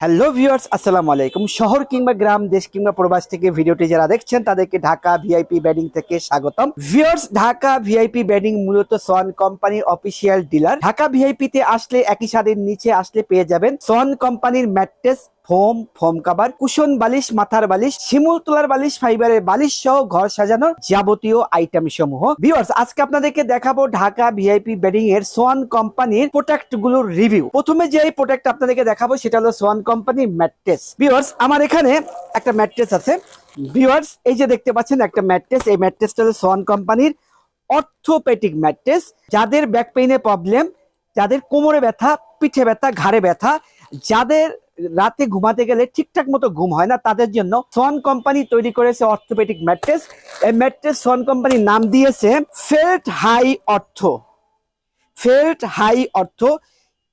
Hello viewers, আসসালামু আলাইকুম। শহর কিংবা গ্রাম, দেশ কিংবা প্রবাস থেকে ভিডিওটি যারা দেখছেন তাদেরকে ঢাকা ভিআইপি বেডিং থেকে স্বাগতম। ভিউয়ার্স, ঢাকা ভিআইপি বেডিং মূলত সোয়ান কোম্পানির অফিসিয়াল ডিলার। ঢাকা ভিআইপি তে আসলে একই ছাদের নিচে আসলে পেয়ে যাবেন সোয়ান কোম্পানির ম্যাট্রেস, ফোম কাভার, কুশন বালিশ, মাথার বালিশ, শিমুল তোলার বালিশ, ফাইবারের বালিশ সহ ঘর সাজানোর যাবতীয় আইটেম সমূহ। ভিউয়ার্স, আজকে আপনাদেরকে দেখাবো ঢাকা ভিআইপি বেডিং এর সোয়ান কোম্পানির প্রোডাক্ট গুলোর রিভিউ। প্রথমে যে প্রোডাক্ট আপনাদেরকে দেখাবো সেটা হলো সোয়ান কোম্পানির ম্যাট্রেস। ভিউয়ার্স, আমার এখানে একটা ম্যাট্রেস আছে। ভিউয়ার্স, এই যে দেখতে পাচ্ছেন একটা ম্যাট্রেস, এই ম্যাট্রেসটা হলো সোয়ান কোম্পানির অর্থোপেডিক ম্যাট্রেস। যাদের ব্যাক পেইনে প্রবলেম, যাদের কোমরে ব্যথা, পিঠে ব্যথা, ঘাড়ে ব্যথা, যাদের রাতে ঘুমাতে গেলে ঠিকঠাক মতো ঘুম হয় না, তাদের জন্য সোয়ান কোম্পানি তৈরি করেছে অর্থোপেডিক ম্যাট্রেস। এই ম্যাট্রেস সোয়ান কোম্পানির নাম দিয়েছে Felt High Ortho. Felt High Ortho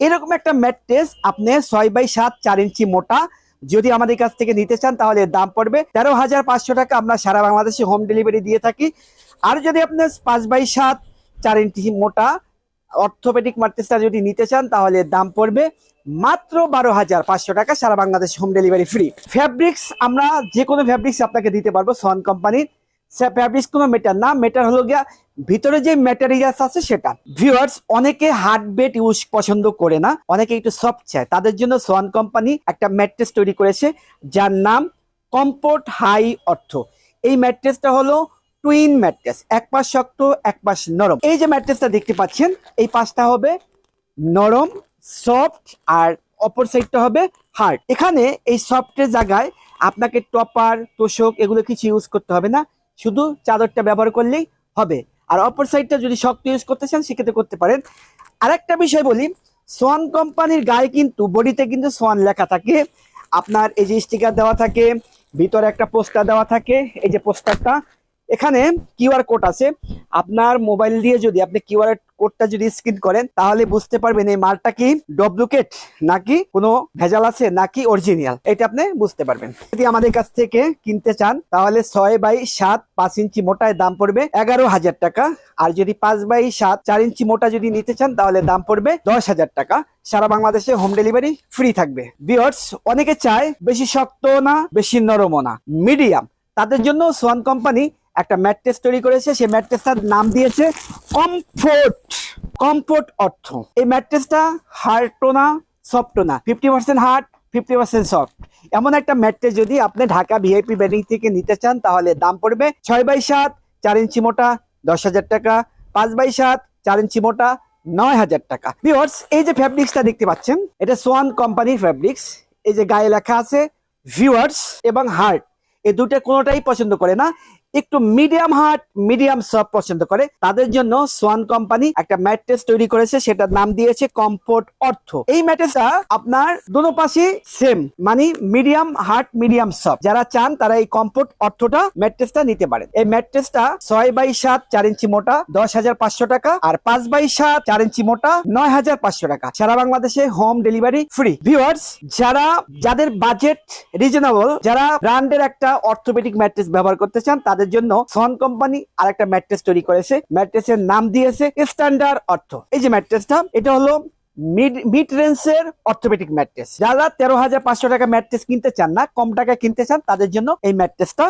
এরকম একটা ম্যাট্রেস আপনি 6x7 4 ইঞ্চি মোটা যদি আমাদের কাছ থেকে নিতে চান তাহলে দাম পড়বে 13,500 টাকা। আমরা সারা বাংলাদেশে হোম ডেলিভারি দিয়ে থাকি। আর যদি আপনি 5x7 4 ইঞ্চি মোটা অর্থোপেডিক ম্যাট্রেসটা যদি নিতে চান তাহলে দাম পড়বে মাত্র 12,500 টাকা। সারা Bangladesh home delivery free. Fabrics আমরা যে কোনো ফ্যাব্রিক্স আপনাকে দিতে পারবো সোয়ান কোম্পানির। ফ্যাব্রিক্স কোনো মেটার না, মেটার হলো গিয়া ভিতরে যে ম্যাটেরিয়ালস আছে সেটা। ভিউয়ার্স, অনেকে হার্ড বেড ইউজ পছন্দ করে না, অনেকে একটু সফট চায়, তাদের জন্য সোয়ান কোম্পানি একটা ম্যাট্রেস তৈরি করেছে যার নাম কমফোর্ট হাই অর্থো। এই ম্যাট্রেসটা হলো টুইন ম্যাট্রেস, এক পাশ শক্ত এক পাশ নরম। এই যে ম্যাট্রেসটা দেখতে পাচ্ছেন, এই পাশটা হবে নরম সফট আর অপর সাইডটা হবে হার্ড। এখানে এই সফটের জায়গায় আপনাকে টপার, তোষক এগুলো কিছু ইউজ করতে হবে না, শুধু চাদরটা ব্যবহার করলেই হবে। আর অপর সাইডটা যদি শক্ত ইউজ করতে চান সেক্ষেত্রে করতে পারেন। আরেকটা বিষয় বলি, সোয়ান কোম্পানির গায়ে কিন্তু বডিতে কিন্তু সোয়ান লেখা থাকে। আপনার এই যে স্টিকার দেওয়া থাকে, ভিতরে একটা পোস্টার দেওয়া থাকে। এই যে পোস্টারটা, এখানে কিউআর কোড আছে। আপনার মোবাইল দিয়ে যদি আপনি কিউআর কোডটা যদি স্ক্যান করেন তাহলে বুঝতে পারবেন এই মালটা কি ডুপ্লিকেট নাকি কোনো ভেজাল আছে নাকি অরিজিনাল, এটা আপনি বুঝতে পারবেন। যদি আমাদের কাছ থেকে কিনতে চান তাহলে 6x7 5 ইঞ্চি মোটায় দাম পড়বে 11,000 টাকা। আর যদি 5x7 4 ইঞ্চি মোটা যদি নিতে চান তাহলে দাম পড়বে 10,000 টাকা। সারা বাংলাদেশে হোম ডেলিভারি ফ্রি থাকবে। ভিউয়ার্স, অনেকে চায় বেশি শক্ত না বেশি নরমও না, মিডিয়াম। তাদের জন্য সোয়ান কোম্পানি একটা ম্যাট্রেস তৈরি করেছে। সেই ম্যাট্রেসটার নাম দিয়েছে কমফোর্ট অর্থ। এই ম্যাট্রেসটা হার্ডও না সফটও না, 50% হার্ড 50% সফট। এমন একটা ম্যাট্রেস যদি আপনি ঢাকা ভিআইপি বেডিং থেকে নিতে চান তাহলে দাম পড়বে 6x7 4 ইঞ্চি মোটা 10,000 টাকা, 5x7 4 ইঞ্চি মোটা 9,000 টাকা। ভিউয়ার্স, এই যে ফ্যাব্রিক্সটা দেখতে পাচ্ছেন এটা সোয়ান কোম্পানির ফ্যাব্রিক্স। এই যে গায়ে লেখা আছে ভিউয়ার্স এবং হার্ড, এই দুটো কোনোটাই পছন্দ করে না, একটু মিডিয়াম হার্ড মিডিয়াম সফট পছন্দ করে। তাদের জন্য সোয়ান কোম্পানি একটা ম্যাট্রেস তৈরি করেছে, সেটার নাম দিয়েছে কমফোর্ট অর্থ। এই ম্যাট্রেসটা আপনার দোনো পাশে সেম, মানে মিডিয়াম হার্ড মিডিয়াম সফট। যারা চান তারা এই কমফোর্ট অর্থটা ম্যাট্রেসটা নিতে পারেন। এই ম্যাট্রেসটা 6x7 4 ইঞ্চি মোটা 10,500 টাকা আর 5x7 4 ইঞ্চি মোটা 9,500 টাকা। সারা বাংলাদেশে হোম ডেলিভারি ফ্রি। ভিউয়ার্স, যাদের বাজেট রিজনেবল, যারা ব্র্যান্ডের একটা অর্থোপেডিক ম্যাট্রেস ব্যবহার করতে চান তাদের জন্য সোয়ান কোম্পানি আর একটা ম্যাট্রেস তৈরি করেছে। ম্যাট্রেসের নাম দিয়েছে স্ট্যান্ডার্ড অর্থ। এই যে ম্যাট্রেসটা, এটা হলো মিড রেঞ্জের অর্থোপেডিক ম্যাট্রেস। যারা 13,500 টাকা ম্যাট্রেস কিনতে চান না, কম টাকা কিনতে চান, তাদের জন্য এই ম্যাট্রেসটা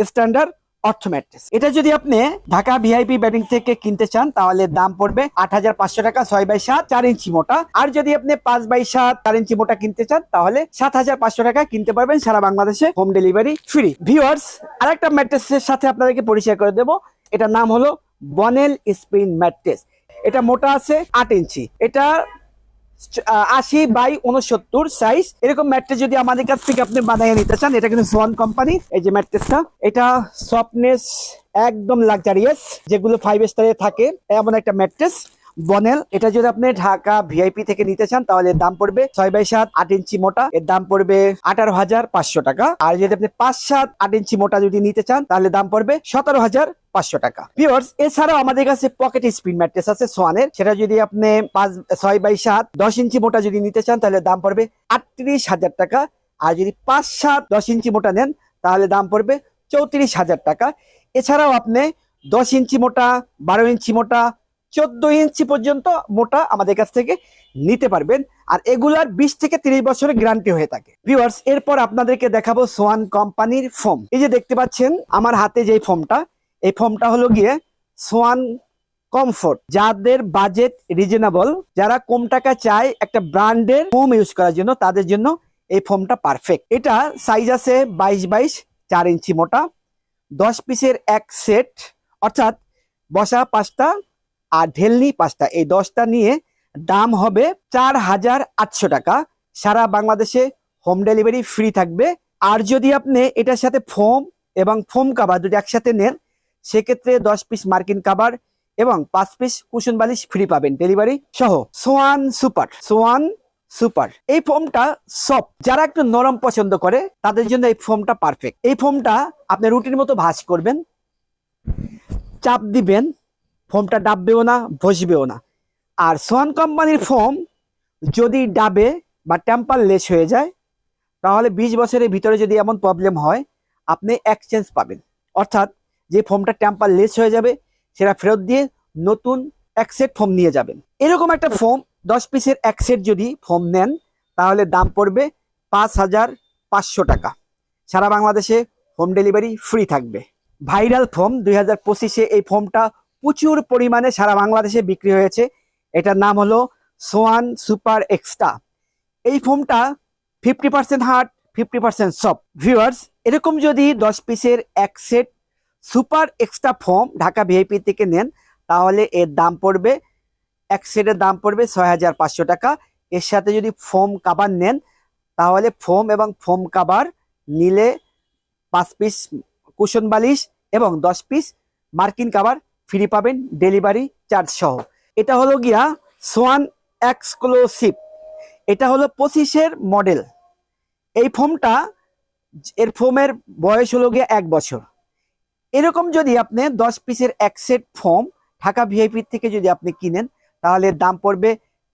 স্ট্যান্ডার্ড অর্থ ম্যাট্রেস। এটা যদি আপনি ঢাকা ভিআইপি বেডিং থেকে কিনতে চান তাহলে দাম পড়বে 8,500 টাকা 6x7 4 ইঞ্চি মোটা। আর যদি আপনি 5x7 4 ইঞ্চি মোটা কিনতে চান তাহলে 7,500 টাকা কিনতে পারবেন। সারা বাংলাদেশে হোম ডেলিভারি ফ্রি। ভিউয়ার্স, আরেকটা ম্যাট্রেসের সাথে আপনাদেরকে পরিচয় করে দেবো। এটার নাম হলো বনেল স্প্রিং ম্যাট্রেস। এটা মোটা আছে 8 ইঞ্চি। এটা 80x69 সাইজ। এরকম ম্যাট্রেস যদি আমাদের কাছ থেকে আপনি বানিয়ে নিতে চান, এটা কিন্তু সোয়ান কোম্পানি। এই যে ম্যাট্রেসটা, এটা সফটনেস একদম লাক্সারিয়াস, যেগুলো 5 স্টারে থাকে এমন একটা ম্যাট্রেস বনেল। এটা যদি আপনি ঢাকা ভিআইপি থেকে নিতে চান তাহলে দাম পড়বে 6x7 8 ইঞ্চি মোটা, এর দাম পড়বে 18,500 টাকা। আর যদি আপনি 5x7 8 ইঞ্চি মোটা যদি নিতে চান তাহলে দাম পড়বে 17,500 টাকা। ভিউয়ার্স, এছাড়াও আমাদের কাছে পকেট স্প্রিং ম্যাট্রেস আছে সোয়ানের। সেটা যদি আপনি 6x7 10 ইঞ্চি মোটা যদি নিতে চান তাহলে দাম পড়বে 38,000 টাকা। আর যদি 5x7 10 ইঞ্চি মোটা নেন তাহলে দাম পড়বে 34,000 টাকা। এছাড়াও আপনি 10 ইঞ্চি মোটা, 12 ইঞ্চি মোটা, 14 ইঞ্চি পর্যন্ত মোটা আমাদের কাছ থেকে নিতে পারবেন। আর এগুলার 20 থেকে 30 বছরের গ্যারান্টি হয়ে থাকে। ভিউয়ার্স, এরপর আপনাদেরকে দেখাবো সোয়ান কোম্পানির ফোম। এই যে দেখতে পাচ্ছেন আমার হাতে যে ফোমটা, এই ফোমটা হলো গিয়ে সোয়ান কমফোর্ট। যাদের বাজেট রিজনেবল, যারা কম টাকা চায় একটা ব্র্যান্ডের ফোম ইউজ করার জন্য, তাদের জন্য এই ফোমটা পারফেক্ট। এটা সাইজ আছে 22x 4 ইঞ্চি মোটা, 10 পিসের এক সেট, অর্থাৎ বসা 5টা আর ঢেলনি 5টা, এই 10টা নিয়ে দাম হবে 4800 টাকা। সারা বাংলাদেশে হোম ডেলিভারি ফ্রি থাকবে। আর যদি আপনি এটার সাথে ফোম এবং ফোম কাভার দুটো একসাথে নেন, সেক্ষেত্রে 10 পিস মার্কিন কাভার এবং 5 পিস কুশন বালিশ ফ্রি পাবেন ডেলিভারি সহ। সোয়ান সুপার এই ফোমটা সফট, যারা একটু নরম পছন্দ করে তাদের জন্য এই ফোমটা পারফেক্ট। এই ফোমটা আপনি রুটির মতো ভাঁজ করবেন, চাপ দিবেন, ফোমটা ডাববেও না, বসবেও না। আর সোয়ান কোম্পানির ফোম যদি ডাবে বা টেম্পার লেস হয়ে যায়, তাহলে 20 বছরের ভিতরে যদি এমন প্রবলেম হয়, আপনি এক্সচেঞ্জ পাবেন। অর্থাৎ যে ফোমটা টেম্পার লেস হয়ে যাবে, সেটা ফেরত দিয়ে নতুন এক সেট ফোম নিয়ে যাবেন। এরকম একটা ফোম 10 পিসের এক সেট যদি ফোম নেন, তাহলে দাম পড়বে 5500 টাকা। সারা বাংলাদেশে হোম ডেলিভারি ফ্রি থাকবে। ভাইরাল ফোম 2025-এ এই ফোমটা প্রচুর পরিমাণে সারা বাংলাদেশে বিক্রি হয়েছে। এটার নাম হলো সোয়ান সুপার এক্সট্রা। এই ফোমটা 50% হার্ড, 50% সফট। ভিউয়ার্স, এরকম যদি 10 পিসের এক set super extra foam Dhaka VIP থেকে নেন, তাহলে এর দাম পড়বে, এক সেটের দাম পড়বে 6500 টাকা। এর সাথে যদি ফোম কাভার নেন, তাহলে ফোম এবং ফোম কাভার নিলে 5 পিস কুশন বালিশ এবং 10 পিস মার্কিন কাভার ফ্রি পাবেন ডেলিভারি চার্জ সহ। এটা হলো গিয়া সোয়ান এক্সক্লুসিভ। এটা হলো 25-এর মডেল। এই ফোমটা, এর ফোমের বয়স হলো গিয়া 1 বছর। এরকম যদি আপনি 10 পিসের এক সেট ফোম ঢাকা ভিআইপি থেকে যদি আপনি কিনেন, তাহলে দাম পড়বে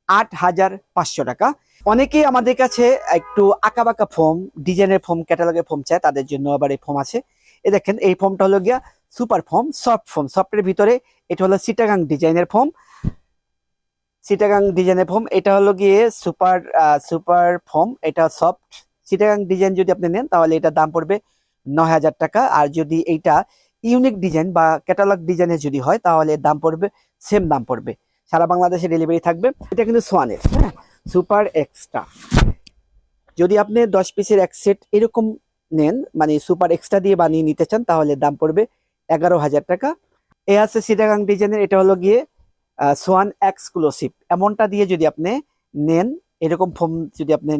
8500 টাকা। অনেকেই আমাদের কাছে একটু আঁকাবাঁকা ফোম, ডিজাইনের ফোম, ক্যাটালগের ফোম চায়, তাদের জন্য আবার এই ফোম আছে। এই দেখেন, এই ফোমটা হলো গিয়া সুপার ফোম, সফট ফোম। সফটের ভিতরে এটা হলো চিটাগাং ডিজাইনের ফোম, এটা হলো গিয়ে সুপার ফোম, এটা সফট। চিটাগাং ডিজাইন যদি আপনি নেন, তাহলে এটা দাম পড়বে 9000 টাকা। আর যদি এইটা ইউনিক ডিজাইন বা ক্যাটালগ ডিজাইনের যদি হয়, তাহলে দাম পড়বে, সেম দাম পড়বে। সারা বাংলাদেশে ডেলিভারি থাকবে। এটা কিন্তু সোয়ানের, হ্যাঁ, সুপার এক্সট্রা। যদি আপনি 10 পিসের এক সেট এরকম নেন, মানে সুপার এক্সট্রা দিয়ে বানিয়ে নিতে চান, তাহলে দাম পড়বে 11000 টাকা। এ আছে চিটাগাং ডিজাইনের, এটা হলো গিয়ে সোয়ান এক্সক্লুসিভ। এমনটা দিয়ে যদি আপনি নেন, এরকম ফোম যদি আপনি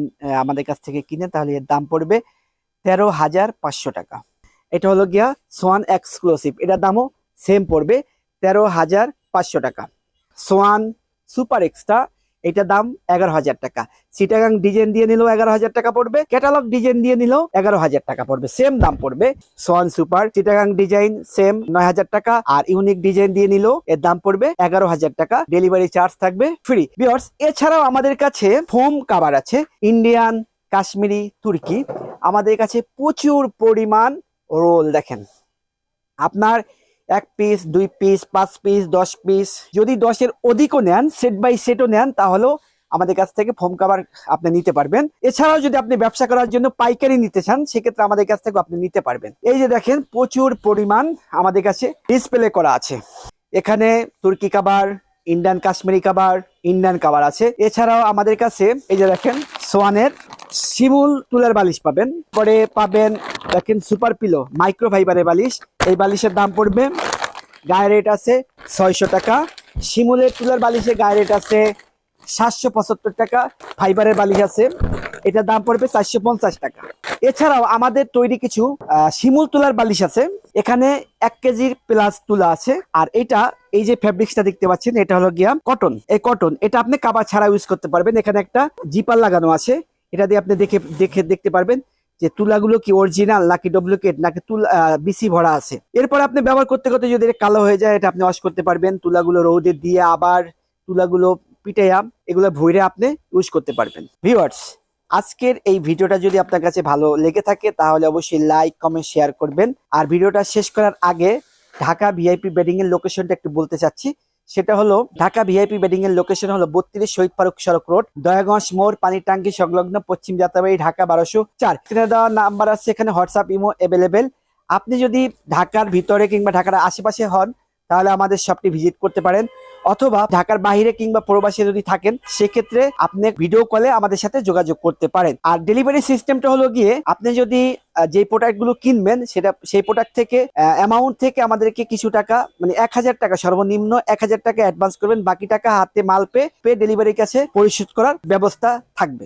আমাদের কাছ থেকে কিনেন, তাহলে এর দাম পড়বে 13500 টাকা। এটা হলো গিয়া সোয়ান এক্সক্লুসিভ, এটার দামও সেম পড়বে 13500 টাকা। সোয়ান সুপার এক্সট্রা, এটার দাম 11000 টাকা। চিটাগাং ডিজাইন দিয়ে নিলেও 11000 টাকা পড়বে, ক্যাটালগ ডিজাইন দিয়ে নিলেও 11000 টাকা পড়বে, সেম দাম পড়বে। Schwann super Chittagong design same 9000 টাকা, আর ইউনিক ডিজাইন দিয়ে নিলেও এর দাম পড়বে 11000 টাকা। ডেলিভারি চার্জ থাকবে ফ্রি। ভিউয়ার্স, এছাড়াও আমাদের কাছে ফোম কাভার আছে, ইন্ডিয়ান, কাশ্মীরি, তুর্কি। আমাদের কাছে প্রচুর পরিমাণ রোল। দেখেন, আপনার 1 পিস, 2 পিস, 5 পিস, 10 পিস, যদি 10-এর অধিকও নেন, সেট বাই সেটও নেন, তাহলেও আমাদের কাছ থেকে ফোম কাভার আপনি নিতে পারবেন। এছাড়াও যদি আপনি ব্যবসা করার জন্য পাইকারি নিতে চান, সেক্ষেত্রে আমাদের কাছ থেকে আপনি নিতে পারবেন। এই যে দেখেন, প্রচুর পরিমাণ আমাদের কাছে ডিসপ্লে করা আছে। এখানে তুর্কি cover, Indian Kashmiri cover, Indian cover আছে। এছাড়াও আমাদের কাছে এই যে দেখেন, সোয়ানের শিমুল তুলার বালিশ পাবেন। পরে পাবেন দেখেন সুপার পিলো মাইক্রো ফাইবারের বালিশ। এই বালিশের দাম পড়বে, গায়ে রেট আছে 600 টাকা। শিমুলের তুলার বালিশের গায়ে রেট আছে 775 টাকা। ফাইবারের বালিশ আছে, এটার দাম পড়বে 450 টাকা। এছাড়াও আমাদের তৈরি কিছু শিমুল তুলার বালিশ আছে। এখানে 1 কেজির প্লাস তুলা আছে। আর এটা, এই যে ফেব্রিক্সটা দেখতে পাচ্ছেন, এটা হলো গিয়া কটন। এই কটন, এটা আপনি কাভার ছাড়া ইউজ করতে পারবেন। এখানে একটা জিপার লাগানো আছে, এটা দিয়ে আপনি দেখতে পারবেন যে তুলাগুলো কি অরিজিনাল নাকি ডুপ্লিকেট, নাকি তুলা বিসি ভরা আছে। এরপর আপনি ব্যবহার করতে করতে যদি এটা কালো হয়ে যায়, এটা আপনি ওয়াশ করতে পারবেন। তুলাগুলো রোদে দিয়ে আবার তুলাগুলো পিটাইয়া এগুলো ভরে আপনি ইউজ করতে পারবেন। ভিউয়ার্স, আজকের এই ভিডিওটা যদি আপনার কাছে ভালো লেগে থাকে, তাহলে অবশ্যই লাইক, কমেন্ট, শেয়ার করবেন। আর ভিডিওটা শেষ করার আগে ঢাকা ভিআইপি বেডিং এর লোকেশনটা একটু বলতে চাচ্ছি। সেটা হলো ঢাকা ভিআইপি বেডিং এর লোকেশন হলো 32 শহীদ ফারুক সড়ক রোড, দয়াগঞ্জ মোড়, পানির টাঙ্কি সংলগ্ন, পশ্চিম যাত্রাবাড়ি, ঢাকা 1204। এখানে দেওয়া নাম্বার আছে, এখানে হোয়াটসঅ্যাপ ইমো অ্যাভেলেবেল। আপনি যদি ঢাকার ভিতরে কিংবা ঢাকার আশেপাশে হন তাহলে আমাদের শপটি ভিজিট করতে পারেন, অথবা ঢাকার বাইরে কিংবা প্রবাসী যদি থাকেন সেক্ষেত্রে আপনি ভিডিও কলে আমাদের সাথে যোগাযোগ করতে পারেন। আর ডেলিভারি সিস্টেমটা হলো গিয়ে আপনি যদি যে প্রোডাক্ট গুলো কিনবেন সেই প্রোডাক্ট থেকে অ্যামাউন্ট থেকে আমাদেরকে কিছু টাকা মানে 1000 টাকা, সর্বনিম্ন 1000 টাকা অ্যাডভান্স করবেন, বাকি টাকা হাতে মাল পেয়ে ডেলিভারির কাছে পরিশোধ করার ব্যবস্থা থাকবে।